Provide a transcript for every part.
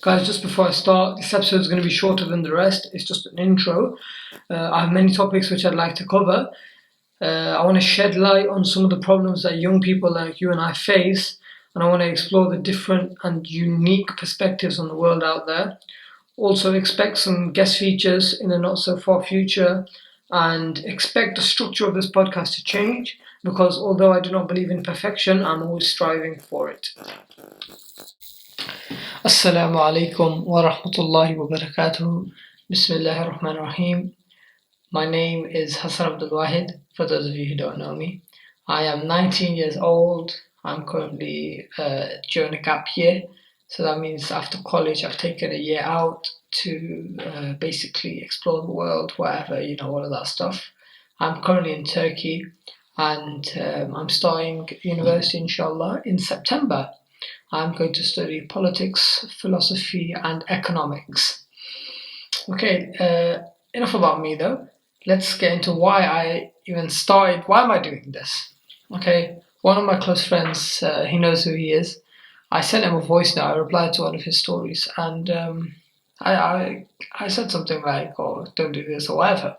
Guys, just before I start, this episode is going to be shorter than the rest. It's just an intro. I have many topics which I'd like to cover. I want to shed light on some of the problems that young people like you and I face, and I want to explore the different and unique perspectives on the world out there. Also, expect some guest features in the not so far future, and expect the structure of this podcast to change because although I do not believe in perfection, I'm always striving for it. Assalamu alaikum wa rahmatullahi wa barakatuh. Bismillahir Rahmanir Rahim. My name is Hassan Abdul-Wahad, for those of you who don't know me. I am 19 years old. I'm currently during a gap year. So that means after college, I've taken a year out to basically explore the world, whatever, all of that stuff. I'm currently in Turkey and I'm starting university, inshallah, in September. I'm going to study politics, philosophy, and economics. Okay, enough about me though. Let's get into why I even started. Why am I doing this? Okay, one of my close friends, he knows who he is. I sent him a voice note. I replied to one of his stories, and I said something like, "Oh, don't do this" or whatever.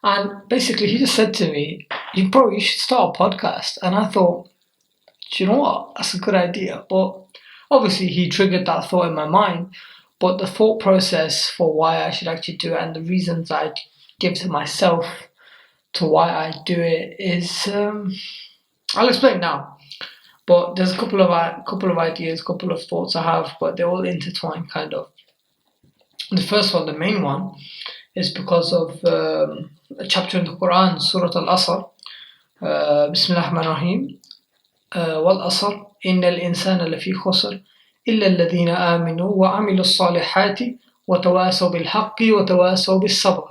And basically, he just said to me, "You should start a podcast." And I thought, do you know what? That's a good idea. But obviously, he triggered that thought in my mind. But the thought process for why I should actually do it and the reasons I give to myself to why I do it is, I'll explain now. But there's a couple of ideas, couple of thoughts I have, but they're all intertwined, kind of. The first one, the main one, is because of a chapter in the Quran, Surah Al-Asr. Bismillah ar-Rahman ar-Rahim. وَالْأَصْرِ إِنَّ الْإِنسَانَ لَفِي خُسْرٍ إِلَّا الَّذِينَ آمَنُوا وَعَمِلُوا الصَّالِحَاتِ وَتَوَاصَوْا بِالْحَقِّ وَتَوَاصَوْا بِالصَّبْرِ.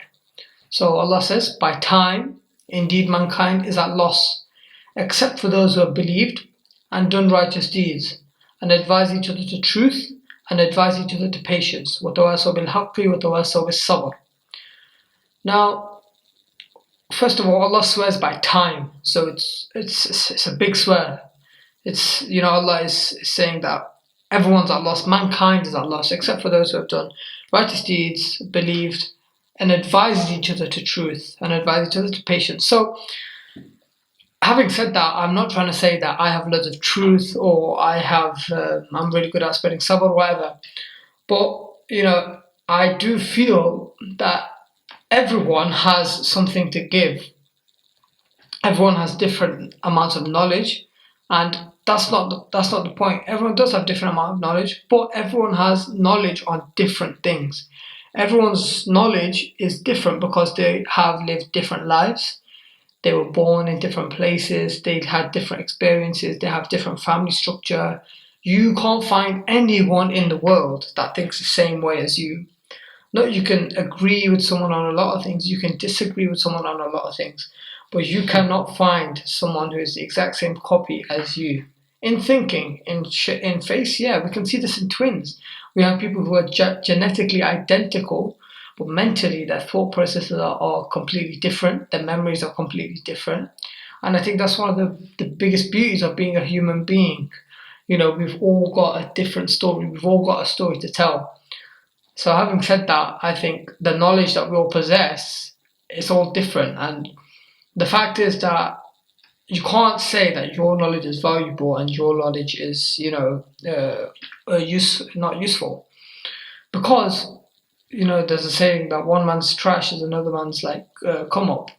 So Allah says, by time, indeed mankind is at loss, except for those who have believed and done righteous deeds, and advise each other to truth, and advise each other to patience. وَتَوَاصَوْا بِالْحَقِّ وَتَوَاصَوْا بِالصَّبْرِ. Now, first of all, Allah swears by time, so it's a big swear. It's, Allah is saying that everyone's at loss, mankind is at loss, except for those who have done righteous deeds, believed, and advised each other to truth, and advised each other to patience. So, having said that, I'm not trying to say that I have loads of truth or I'm really good at spreading sabr or whatever. But, I do feel that everyone has something to give. Everyone has different amounts of knowledge, and that's not the point. Everyone does have different amount of knowledge, but everyone has knowledge on different things. Everyone's knowledge is different because they have lived different lives. They were born in different places. They had different experiences. They have different family structure. You can't find anyone in the world that thinks the same way as you. No, you can agree with someone on a lot of things. You can disagree with someone on a lot of things. But you cannot find someone who is the exact same copy as you. In thinking, in face, yeah, we can see this in twins. We have people who are genetically identical, but mentally their thought processes are completely different. Their memories are completely different. And I think that's one of the biggest beauties of being a human being. We've all got a different story. We've all got a story to tell. So having said that, I think the knowledge that we all possess is all different. And the fact is that you can't say that your knowledge is valuable and your knowledge is, not useful. Because, there's a saying that one man's trash is another man's come up.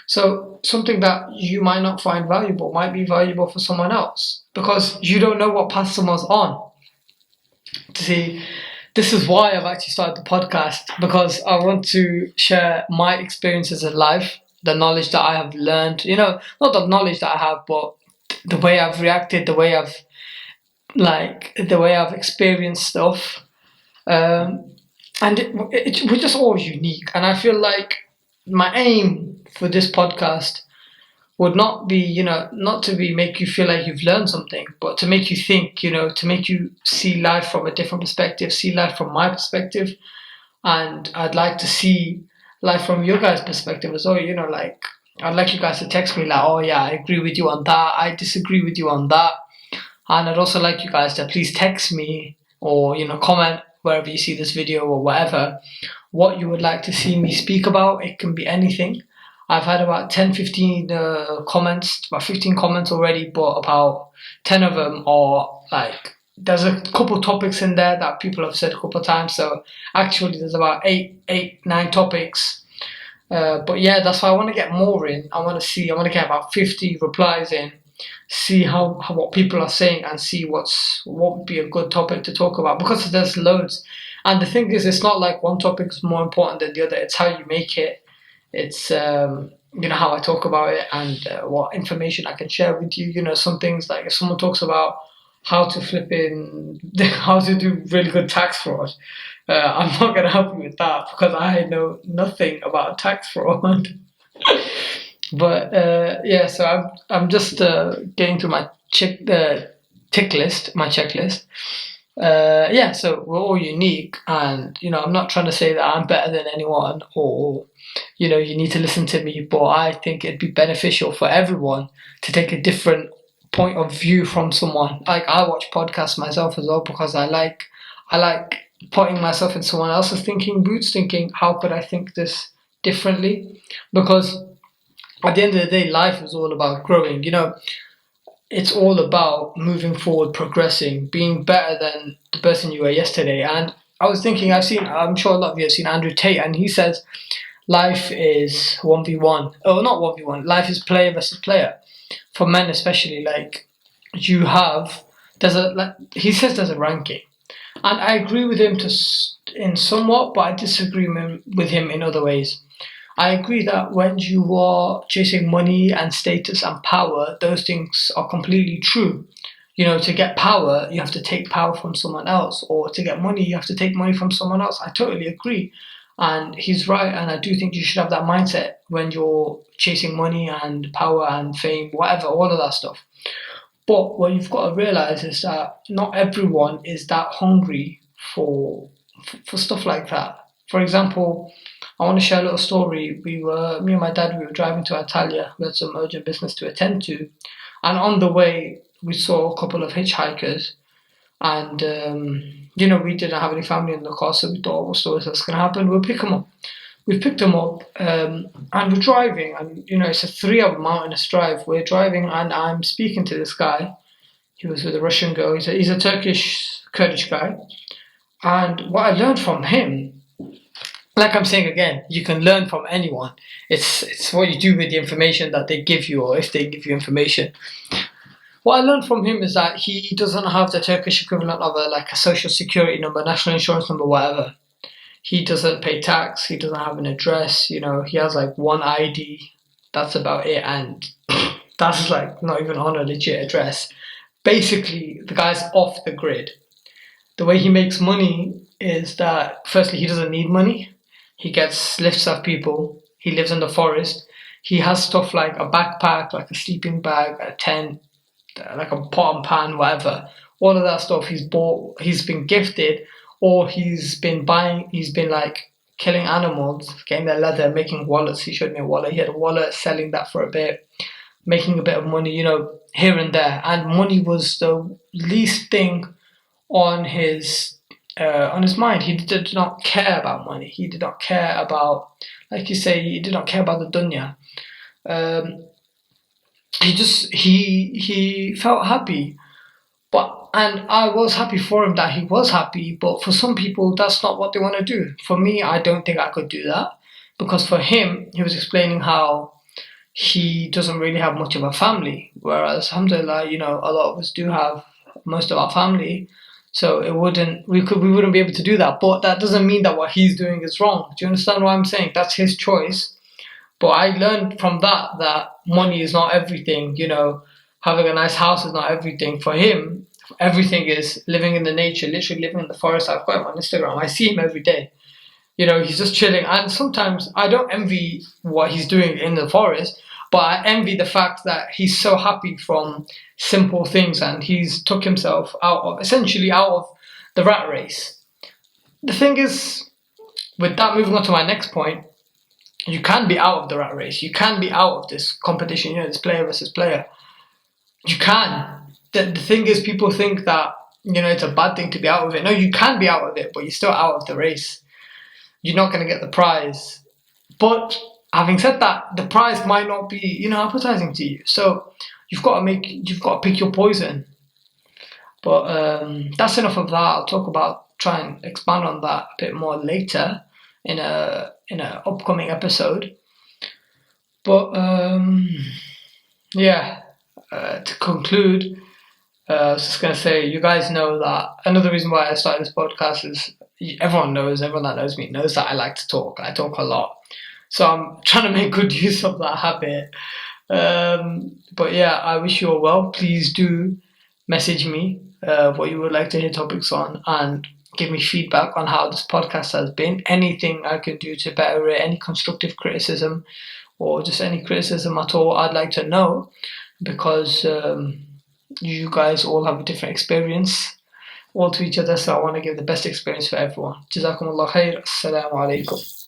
So something that you might not find valuable might be valuable for someone else because you don't know what path someone's on. See, this is why I've actually started the podcast, because I want to share my experiences in life, the knowledge that I have learned, not the knowledge that I have, but the way I've reacted, the way I've experienced stuff. And we're just all unique. And I feel like my aim for this podcast would not be, not to make you feel like you've learned something, but to make you think, to make you see life from a different perspective, see life from my perspective. And I'd like to see life from your guys' perspective as well, I'd like you guys to text me like, oh yeah, I agree with you on that, I disagree with you on that. And I'd also like you guys to please text me or, comment wherever you see this video or whatever, what you would like to see me speak about. It can be anything. I've had about 10, 15 comments, about 15 comments already, but about 10 of them are like, there's a couple topics in there that people have said a couple of times. So actually there's about 9 topics. But yeah, that's why I want to get more in. I want to get about 50 replies in, see how what people are saying, and see what would be a good topic to talk about, because there's loads. And the thing is, it's not like one topic is more important than the other. It's how you make it. It's how I talk about it, and what information I can share with you. Some things, like if someone talks about how to how to do really good tax fraud, I'm not going to help you with that, because I know nothing about tax fraud. But yeah, so I'm just getting to my checklist. Yeah, so we're all unique, and I'm not trying to say that I'm better than anyone, or you need to listen to me, but I think it'd be beneficial for everyone to take a different point of view from someone. Like, I watch podcasts myself as well, because I like putting myself in someone else's boots, thinking, how could I think this differently? Because at the end of the day, life is all about growing. It's all about moving forward, progressing, being better than the person you were yesterday. And I was thinking, I'm sure a lot of you have seen Andrew Tate, and he says life is 1v1. Oh, not 1v1. Life is player versus player. For men especially, like, he says there's a ranking. And I agree with him in somewhat, but I disagree with him in other ways. I agree that when you are chasing money and status and power, those things are completely true. To get power, you have to take power from someone else, or to get money, you have to take money from someone else. I totally agree. And he's right, and I do think you should have that mindset when you're chasing money and power and fame, whatever, all of that stuff. But what you've got to realize is that not everyone is that hungry for stuff like that. For example, I want to share a little story. Me and my dad, we were driving to Antalya. We had some urgent business to attend to. And on the way, we saw a couple of hitchhikers. And, we didn't have any family in the car, so we thought, what's going to happen? We'll pick them up. We picked them up, and we're driving. And, it's a 3-hour mountainous drive. We're driving, and I'm speaking to this guy. He was with a Russian girl. He's a Turkish, Kurdish guy. And what I learned from him, like I'm saying again, you can learn from anyone. It's what you do with the information that they give you, or if they give you information. What I learned from him is that he doesn't have the Turkish equivalent of a social security number, national insurance number, whatever. He doesn't pay tax. He doesn't have an address. He has one ID. That's about it, and that's not even on a legit address. Basically, the guy's off the grid. The way he makes money is that, firstly, he doesn't need money. He gets lifts off people. He lives in the forest. He has stuff like a backpack, like a sleeping bag, a tent, like a pot and pan, whatever. All of that stuff he's bought, he's been gifted, or he's been killing animals, getting their leather, making wallets. He showed me a wallet. He had a wallet, selling that for a bit, making a bit of money, here and there. And money was the least thing on his mind. He did not care about money. He did not care about, like you say, he did not care about the dunya. He felt happy, and I was happy for him that he was happy. But for some people, that's not what they want to do. For me, I don't think I could do that, because for him, he was explaining how he doesn't really have much of a family, whereas alhamdulillah, a lot of us do have most of our family. So we wouldn't be able to do that. But that doesn't mean that what he's doing is wrong. Do you understand what I'm saying? That's his choice. But I learned from that money is not everything. Having a nice house is not everything. For him, everything is living in the nature, literally living in the forest. I've got him on Instagram. I see him every day. He's just chilling. And sometimes I don't envy what he's doing in the forest, but I envy the fact that he's so happy from simple things, and he's took himself out of the rat race. The thing is, with that, moving on to my next point, you can be out of the rat race. You can be out of this competition, this player versus player. You can. The thing is, people think that it's a bad thing to be out of it. No, you can be out of it, but you're still out of the race. You're not going to get the prize. But having said that, the prize might not be, appetizing to you. So you've got to pick your poison. But that's enough of that. I'll try and expand on that a bit more later in a upcoming episode. But to conclude, I was just going to say, you guys know that another reason why I started this podcast is everyone that knows me knows that I like to talk. I talk a lot. So I'm trying to make good use of that habit. But yeah, I wish you all well. Please do message me what you would like to hear topics on, and give me feedback on how this podcast has been. Anything I can do to better it, any constructive criticism or just any criticism at all, I'd like to know, because you guys all have a different experience all to each other, so I want to give the best experience for everyone. Jazakumullah khair. Assalamu alaikum.